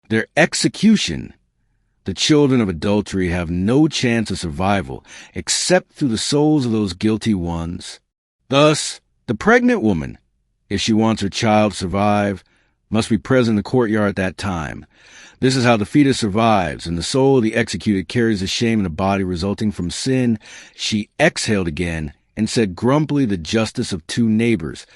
Their execution. The children of adultery have no chance of survival except through the souls of those guilty ones. Thus, the pregnant woman, if she wants her child to survive, must be present in the courtyard at that time. This is how the fetus survives, and the soul of the executed carries the shame in the body resulting from sin. She exhaled again and said grumpily the justice of two neighbors.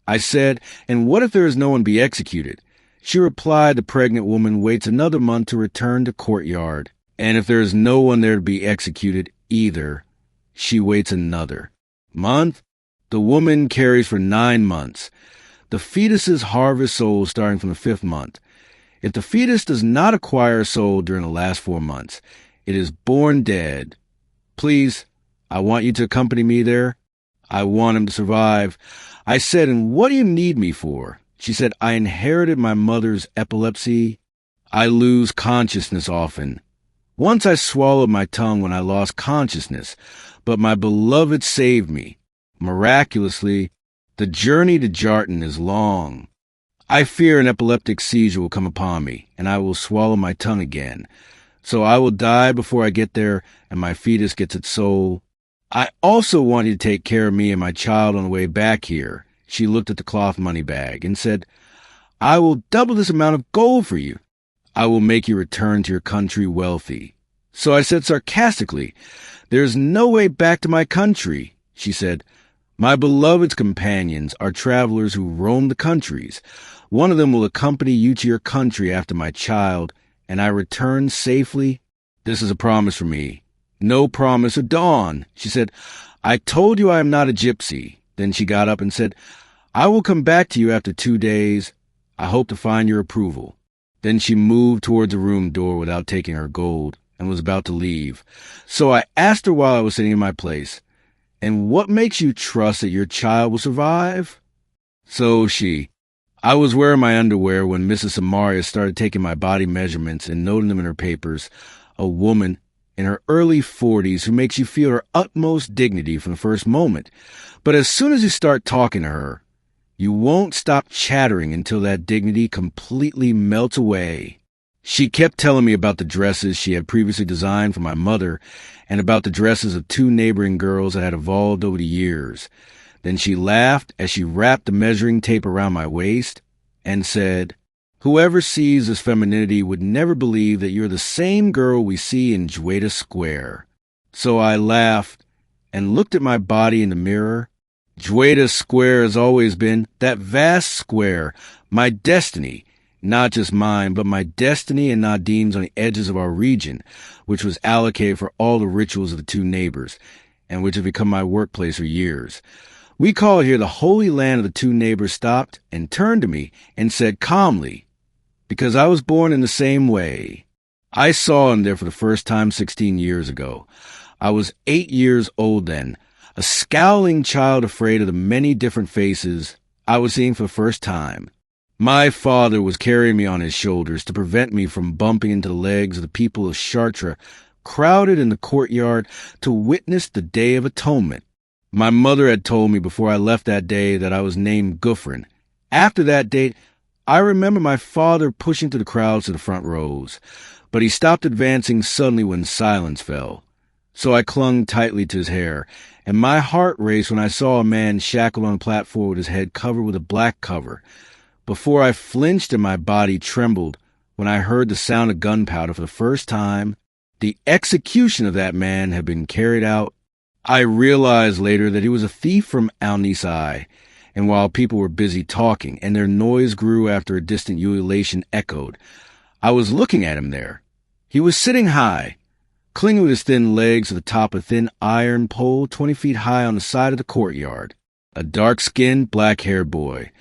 I said, and what if there is no one to be executed? She replied, the pregnant woman waits another month to return to courtyard. And if there is no one there to be executed either, she waits another month. The woman carries for 9 months. The fetuses harvest souls starting from the 5th month. If the fetus does not acquire a soul during the last 4 months, it is born dead. Please, I want you to accompany me there. I want him to survive. I said, and what do you need me for? She said, I inherited my mother's epilepsy. I lose consciousness often. Once I swallowed my tongue when I lost consciousness, but my beloved saved me. Miraculously, the journey to Jartin is long. I fear an epileptic seizure will come upon me, and I will swallow my tongue again. So I will die before I get there, and my fetus gets its soul. I also want you to take care of me and my child on the way back here. She looked at the cloth money bag and said, I will double this amount of gold for you. I will make you return to your country wealthy. So I said sarcastically, there is no way back to my country. She said, my beloved's companions are travelers who roam the countries. One of them will accompany you to your country after my child, and I return safely. This is a promise for me. No promise of dawn. She said, I told you I am not a gypsy. Then she got up and said, I will come back to you after 2 days. I hope to find your approval. Then she moved towards the room door without taking her gold and was about to leave. So I asked her while I was sitting in my place, and what makes you trust that your child will survive? So I was wearing my underwear when Mrs. Samaria started taking my body measurements and noting them in her papers. A woman in her early 40s who makes you feel her utmost dignity from the first moment. But as soon as you start talking to her, you won't stop chattering until that dignity completely melts away. She kept telling me about the dresses she had previously designed for my mother and about the dresses of 2 neighboring girls that had evolved over the years. Then she laughed as she wrapped the measuring tape around my waist and said, whoever sees this femininity would never believe that you're the same girl we see in Qawad Square. So I laughed and looked at my body in the mirror. Qawad Square has always been that vast square, my destiny, not just mine, but my destiny and Nadine's on the edges of our region, which was allocated for all the rituals of the 2 neighbors, and which have become my workplace for years. We call it here the Holy Land of the 2 neighbors stopped and turned to me and said calmly, because I was born in the same way. I saw him there for the first time 16 years ago. I was 8 years old then, a scowling child afraid of the many different faces I was seeing for the first time. My father was carrying me on his shoulders to prevent me from bumping into the legs of the people of Chartres, crowded in the courtyard to witness the Day of Atonement. My mother had told me before I left that day that I was named Guffrin. After that date, I remember my father pushing through the crowds to the front rows, but he stopped advancing suddenly when silence fell. So I clung tightly to his hair, and my heart raced when I saw a man shackled on a platform with his head covered with a black cover. Before I flinched and my body trembled when I heard the sound of gunpowder for the first time. The execution of that man had been carried out. I realized later that he was a thief from Al-Nisai, and while people were busy talking and their noise grew after a distant ululation echoed, I was looking at him there. He was sitting high, clinging with his thin legs to the top of a thin iron pole 20 feet high on the side of the courtyard. A dark-skinned, black-haired boy,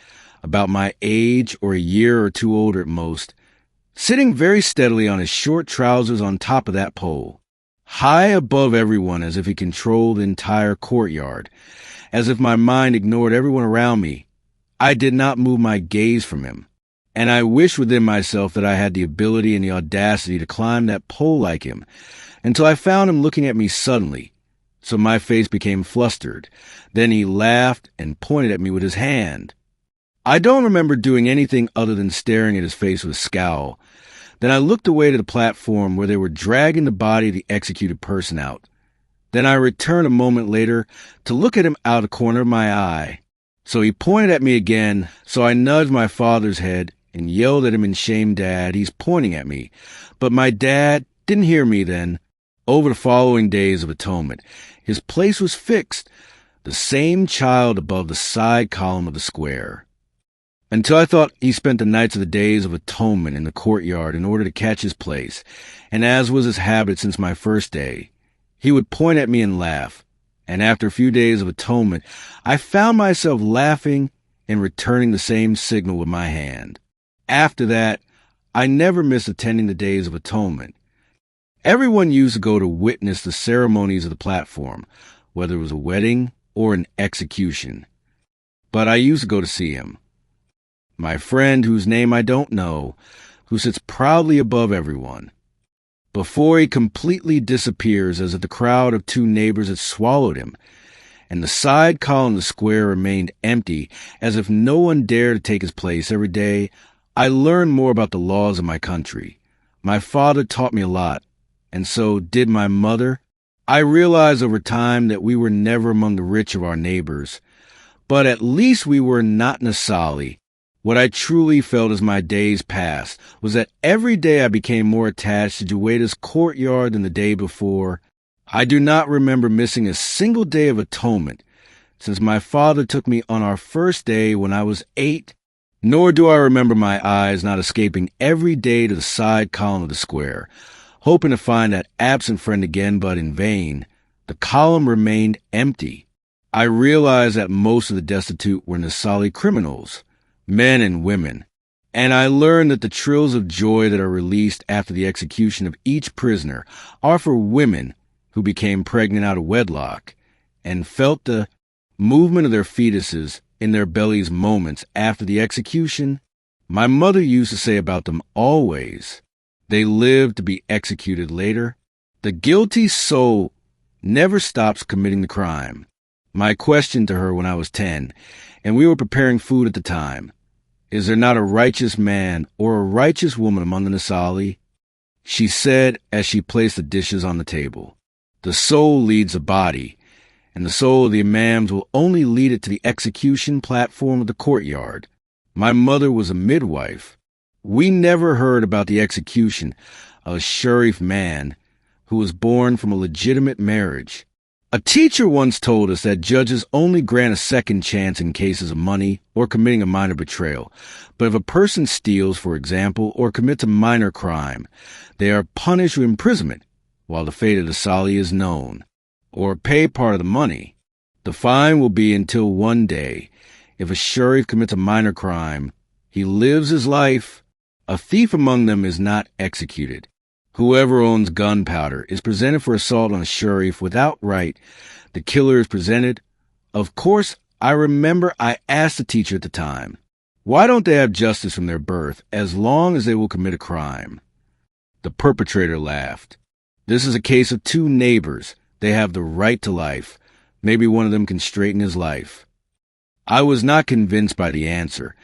about my age or a year or 2 older at most, sitting very steadily on his short trousers on top of that pole, high above everyone as if he controlled the entire courtyard, as if my mind ignored everyone around me. I did not move my gaze from him, and I wished within myself that I had the ability and the audacity to climb that pole like him, until I found him looking at me suddenly, so my face became flustered. Then he laughed and pointed at me with his hand. I don't remember doing anything other than staring at his face with a scowl. Then I looked away to the platform where they were dragging the body of the executed person out. Then I returned a moment later to look at him out of the corner of my eye. So he pointed at me again, so I nudged my father's head and yelled at him in shame, "Dad, he's pointing at me." But my dad didn't hear me then. Over the following days of atonement, his place was fixed, the same child above the side column of the square. Until I thought he spent the nights of the days of atonement in the courtyard in order to catch his place, and as was his habit since my first day, he would point at me and laugh, and after a few days of atonement, I found myself laughing and returning the same signal with my hand. After that, I never missed attending the days of atonement. Everyone used to go to witness the ceremonies of the platform, whether it was a wedding or an execution. But I used to go to see him. My friend, whose name I don't know, who sits proudly above everyone. Before he completely disappears as if the crowd of two neighbors had swallowed him, and the side column of the square remained empty as if no one dared to take his place every day, I learned more about the laws of my country. My father taught me a lot, and so did my mother. I realized over time that we were never among the rich of our neighbors, but at least we were not Nasali. What I truly felt as my days passed was that every day I became more attached to Juwaita's courtyard than the day before. I do not remember missing a single day of atonement since my father took me on our first day when I was 8, nor do I remember my eyes not escaping every day to the side column of the square, hoping to find that absent friend again, but in vain. The column remained empty. I realized that most of the destitute were Nasali criminals, men and women, and I learned that the trills of joy that are released after the execution of each prisoner are for women who became pregnant out of wedlock and felt the movement of their fetuses in their bellies moments after the execution. My mother used to say about them always, they live to be executed later. The guilty soul never stops committing the crime. My question to her when I was 10, and we were preparing food at the time, is there not a righteous man or a righteous woman among the Nasali? She said as she placed the dishes on the table, the soul leads the body, and the soul of the imams will only lead it to the execution platform of the courtyard. My mother was a midwife. We never heard about the execution of a Sharif man who was born from a legitimate marriage. A teacher once told us that judges only grant a second chance in cases of money or committing a minor betrayal. But if a person steals, for example, or commits a minor crime, they are punished with imprisonment while the fate of the Sali is known, or pay part of the money. The fine will be until one day. If a Sharif commits a minor crime, he lives his life. A thief among them is not executed. Whoever owns gunpowder is presented for assault on a Sharif without right. The killer is presented. Of course, I remember I asked the teacher at the time, why don't they have justice from their birth as long as they will commit a crime? The perpetrator laughed. This is a case of two neighbors. They have the right to life. Maybe one of them can straighten his life. I was not convinced by the answer,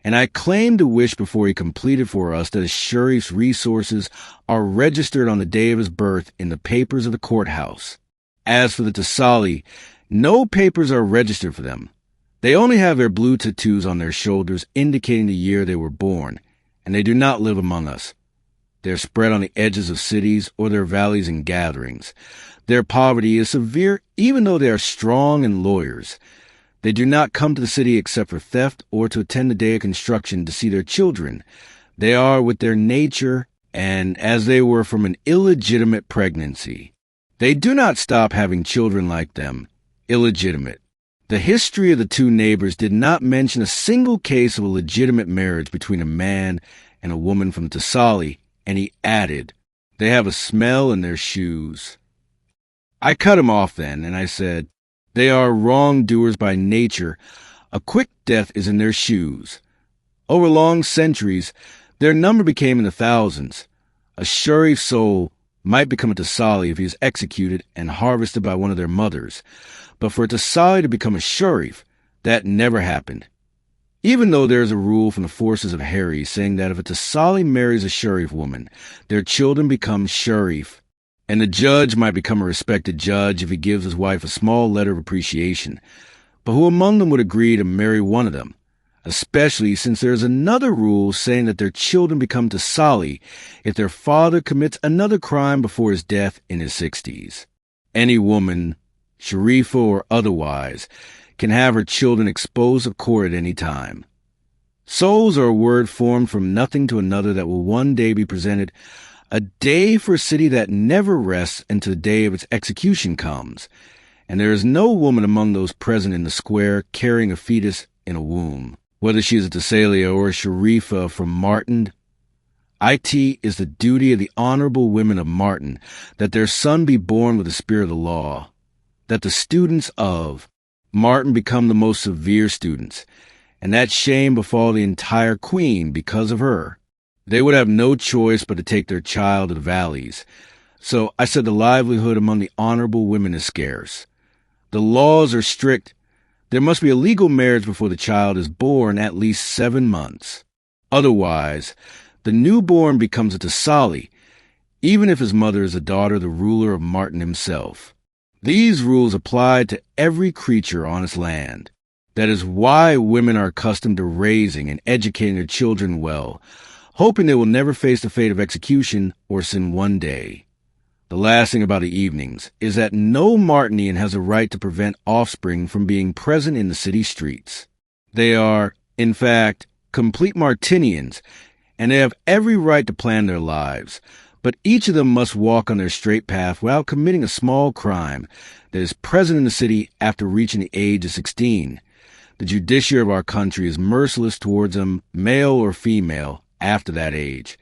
and I claimed to wish before he completed for us that a Sharif's resources are registered on the day of his birth in the papers of the courthouse. As for the Tasali, no papers are registered for them. They only have their blue tattoos on their shoulders indicating the year they were born, and they do not live among us. They are spread on the edges of cities or their valleys and gatherings. Their poverty is severe even though they are strong and lawyers. They do not come to the city except for theft or to attend the day of construction to see their children. They are with their nature, and as they were from an illegitimate pregnancy. They do not stop having children like them, illegitimate. The history of the two neighbors did not mention a single case of a legitimate marriage between a man and a woman from Tasali, and he added, they have a smell in their shoes. I cut him off then, and I said, they are wrongdoers by nature. A quick death is in their shoes. Over long centuries, their number became in the thousands. A Sharif soul might become a Tasali if he is executed and harvested by one of their mothers. But for a Tasali to become a Sharif, that never happened. Even though there is a rule from the forces of Harry saying that if a Tasali marries a Sharif woman, their children become Sharif, and the judge might become a respected judge if he gives his wife a small letter of appreciation. But who among them would agree to marry one of them? Especially since there is another rule saying that their children become Tasali if their father commits another crime before his death in his 60s. Any woman, Sharifa or otherwise, can have her children exposed of court at any time. Souls are a word formed from nothing to another that will one day be presented, a day for a city that never rests until the day of its execution comes, and there is no woman among those present in the square carrying a fetus in a womb, whether she is a Thessalia or a Sharifa from Martin. It is the duty of the honorable women of Martin that their son be born with the spirit of the law, that the students of Martin become the most severe students, and that shame befall the entire queen because of her. They would have no choice but to take their child to the valleys. So I said the livelihood among the honorable women is scarce. The laws are strict. There must be a legal marriage before the child is born at least 7 months. Otherwise, the newborn becomes a Tasali, even if his mother is a daughter of the ruler of Martin himself. These rules apply to every creature on its land. That is why women are accustomed to raising and educating their children well, hoping they will never face the fate of execution or sin one day. The last thing about the evenings is that no Martinian has a right to prevent offspring from being present in the city streets. They are, in fact, complete Martinians, and they have every right to plan their lives, but each of them must walk on their straight path without committing a small crime that is present in the city after reaching the age of 16. The judiciary of our country is merciless towards them, male or female, after that age.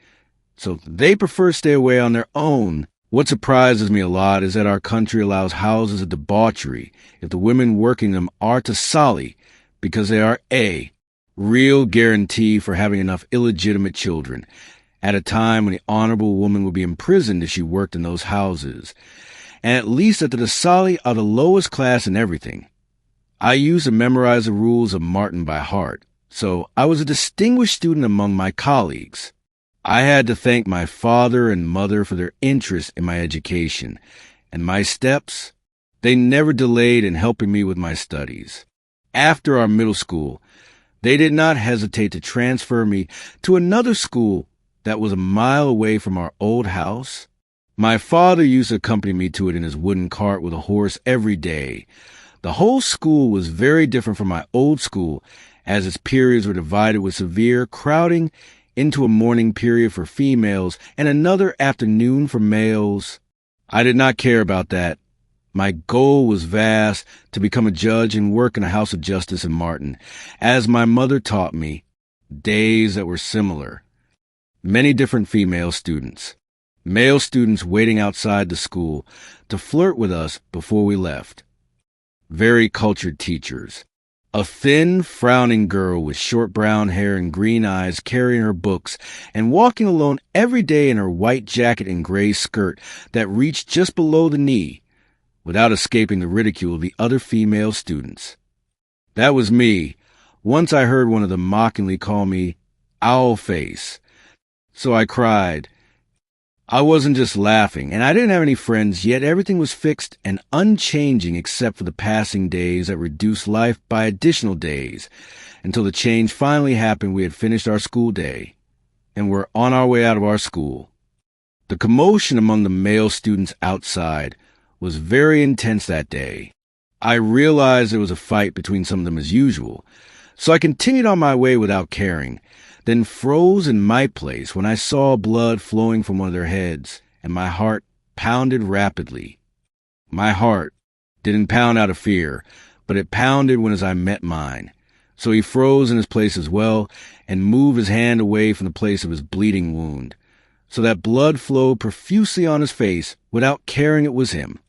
So they prefer to stay away on their own. What surprises me a lot is that our country allows houses of debauchery if the women working them are Tasali, because they are a real guarantee for having enough illegitimate children, at a time when the honorable woman would be imprisoned if she worked in those houses, and at least that the Tasali are the lowest class in everything. I used to memorize the rules of Martin by heart, so I was a distinguished student among my colleagues. I had to thank my father and mother for their interest in my education, and my steps, they never delayed in helping me with my studies. After our middle school, they did not hesitate to transfer me to another school that was a mile away from our old house. My father used to accompany me to it in his wooden cart with a horse every day. The whole school was very different from my old school, as its periods were divided with severe crowding into a morning period for females and another afternoon for males. I did not care about that. My goal was vast, to become a judge and work in a house of justice in Martin, as my mother taught me, days that were similar. Many different female students, male students waiting outside the school to flirt with us before we left. Very cultured teachers. A thin, frowning girl with short brown hair and green eyes carrying her books and walking alone every day in her white jacket and gray skirt that reached just below the knee, without escaping the ridicule of the other female students. That was me. Once I heard one of them mockingly call me Owl Face. So I cried. I wasn't just laughing, and I didn't have any friends, yet everything was fixed and unchanging except for the passing days that reduced life by additional days, until the change finally happened. We had finished our school day, and were on our way out of our school. The commotion among the male students outside was very intense that day. I realized there was a fight between some of them as usual, so I continued on my way without caring, then froze in my place when I saw blood flowing from one of their heads, and my heart pounded rapidly. My heart didn't pound out of fear, but it pounded when as I met mine. So he froze in his place as well, and moved his hand away from the place of his bleeding wound, so that blood flowed profusely on his face without caring it was him.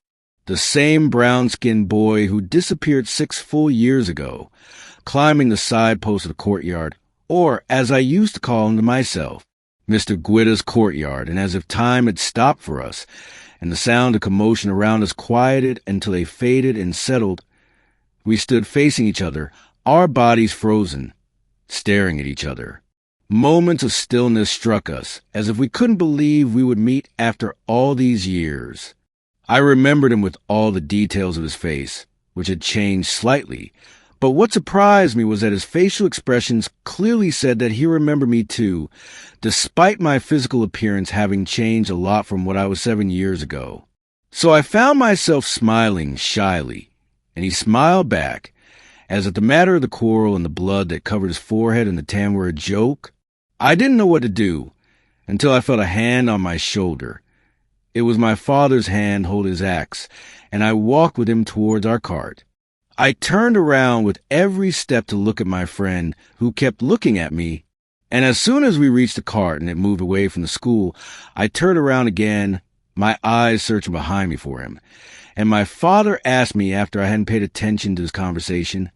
The same brown-skinned boy who disappeared 6 full years ago, climbing the side post of the courtyard, or, as I used to call him to myself, Mr. Guida's courtyard, and as if time had stopped for us, and the sound of commotion around us quieted until they faded and settled, we stood facing each other, our bodies frozen, staring at each other. Moments of stillness struck us, as if we couldn't believe we would meet after all these years. I remembered him with all the details of his face, which had changed slightly, but what surprised me was that his facial expressions clearly said that he remembered me too, despite my physical appearance having changed a lot from what I was 7 years ago. So I found myself smiling shyly, and he smiled back, as if the matter of the quarrel and the blood that covered his forehead and the tan were a joke. I didn't know what to do until I felt a hand on my shoulder. It was my father's hand holding his axe, and I walked with him towards our cart. I turned around with every step to look at my friend, who kept looking at me, and as soon as we reached the cart and it moved away from the school, I turned around again, my eyes searching behind me for him, and my father asked me after I hadn't paid attention to his conversation,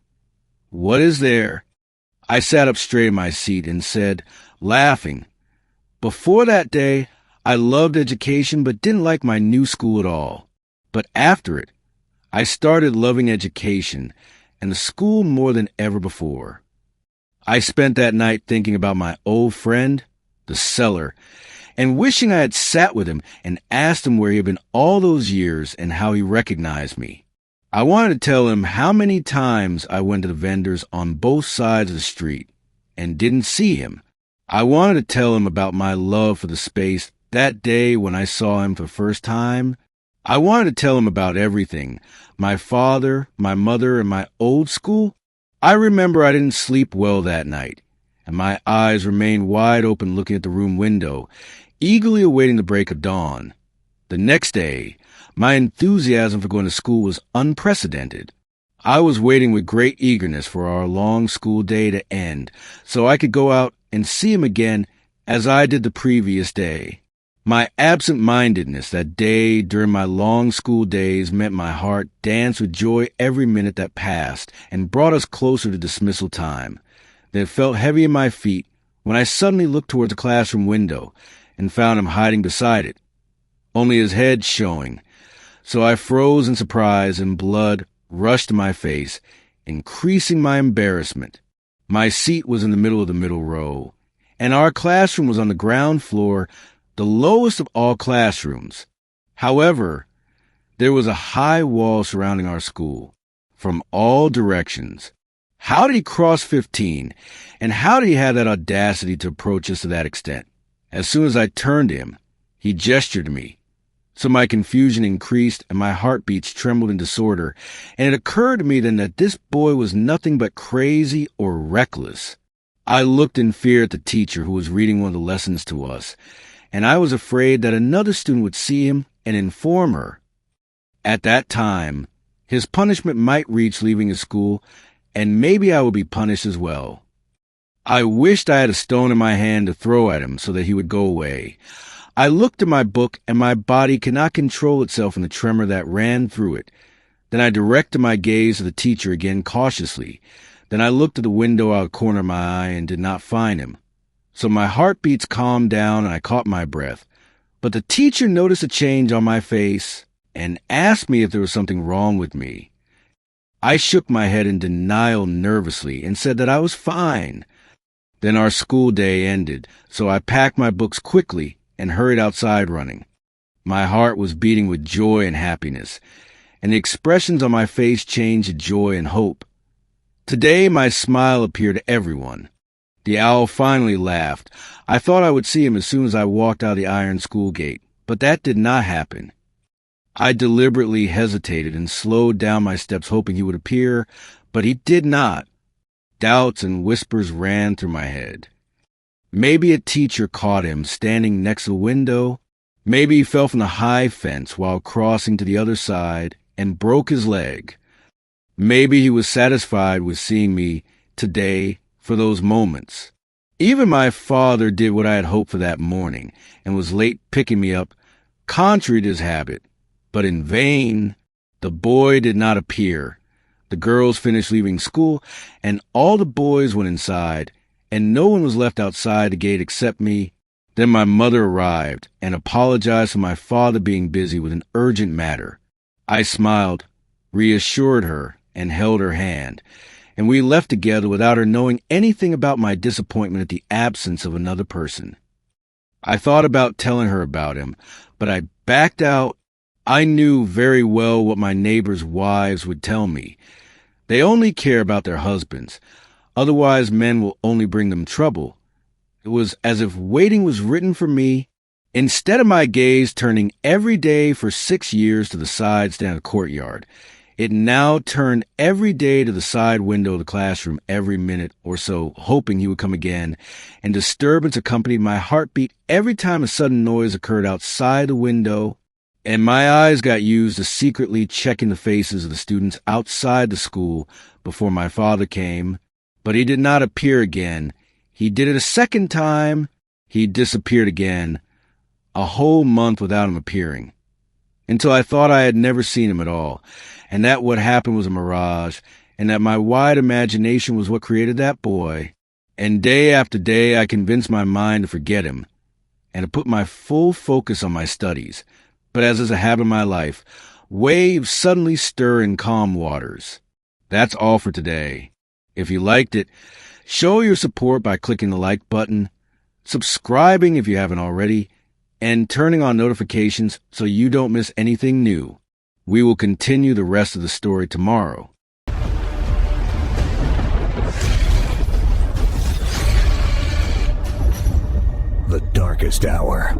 "What is there?" I sat up straight in my seat and said, laughing, "Before that day, I loved education but didn't like my new school at all. But after it, I started loving education and the school more than ever before." I spent that night thinking about my old friend, the seller, and wishing I had sat with him and asked him where he had been all those years and how he recognized me. I wanted to tell him how many times I went to the vendors on both sides of the street and didn't see him. I wanted to tell him about my love for the space that day when I saw him for the first time. I wanted to tell him about everything, my father, my mother, and my old school. I remember I didn't sleep well that night, and my eyes remained wide open looking at the room window, eagerly awaiting the break of dawn. The next day, my enthusiasm for going to school was unprecedented. I was waiting with great eagerness for our long school day to end, so I could go out and see him again as I did the previous day. My absent-mindedness that day during my long school days meant my heart danced with joy every minute that passed and brought us closer to dismissal time. Then it felt heavy in my feet when I suddenly looked towards the classroom window and found him hiding beside it, only his head showing. So I froze in surprise and blood rushed to my face, increasing my embarrassment. My seat was in the middle of the middle row, and our classroom was on the ground floor, the lowest of all classrooms. However, there was a high wall surrounding our school from all directions. How did he cross 15, and how did he have that audacity to approach us to that extent? As soon as I turned to him, he gestured to me. So my confusion increased and my heartbeats trembled in disorder, and it occurred to me then that this boy was nothing but crazy or reckless. I looked in fear at the teacher who was reading one of the lessons to us, and I was afraid that another student would see him and inform her. At that time, his punishment might reach leaving his school, and maybe I would be punished as well. I wished I had a stone in my hand to throw at him so that he would go away. I looked at my book, and my body could not control itself in the tremor that ran through it. Then I directed my gaze to the teacher again cautiously. Then I looked at the window out of the corner of my eye and did not find him. So my heartbeats calmed down and I caught my breath. But the teacher noticed a change on my face and asked me if there was something wrong with me. I shook my head in denial nervously and said that I was fine. Then our school day ended, so I packed my books quickly and hurried outside running. My heart was beating with joy and happiness, and the expressions on my face changed to joy and hope. Today my smile appeared to everyone. The owl finally laughed. I thought I would see him as soon as I walked out the iron school gate, but that did not happen. I deliberately hesitated and slowed down my steps hoping he would appear, but he did not. Doubts and whispers ran through my head. Maybe a teacher caught him standing next to the window. Maybe he fell from the high fence while crossing to the other side and broke his leg. Maybe he was satisfied with seeing me today for those moments. Even my father did what I had hoped for that morning and was late picking me up, contrary to his habit. But in vain. The boy did not appear. The girls finished leaving school, and all the boys went inside, and no one was left outside the gate except me. Then my mother arrived and apologized for my father being busy with an urgent matter. I smiled, reassured her, and held her hand, and we left together without her knowing anything about my disappointment at the absence of another person. I thought about telling her about him, but I backed out. I knew very well what my neighbors' wives would tell me. They only care about their husbands. Otherwise, men will only bring them trouble. It was as if waiting was written for me. Instead of my gaze turning every day for 6 years to the sides down the courtyard, it now turned every day to the side window of the classroom every minute or so, hoping he would come again, and disturbance accompanied my heartbeat every time a sudden noise occurred outside the window, and my eyes got used to secretly checking the faces of the students outside the school before my father came. But he did not appear again. He did it a second time. He disappeared again. A whole month without him appearing, until I thought I had never seen him at all, and that what happened was a mirage, and that my wide imagination was what created that boy. And day after day I convinced my mind to forget him, and to put my full focus on my studies. But as is a habit of my life, waves suddenly stir in calm waters. That's all for today. If you liked it, show your support by clicking the like button, subscribing if you haven't already, and turning on notifications so you don't miss anything new. We will continue the rest of the story tomorrow. The darkest hour.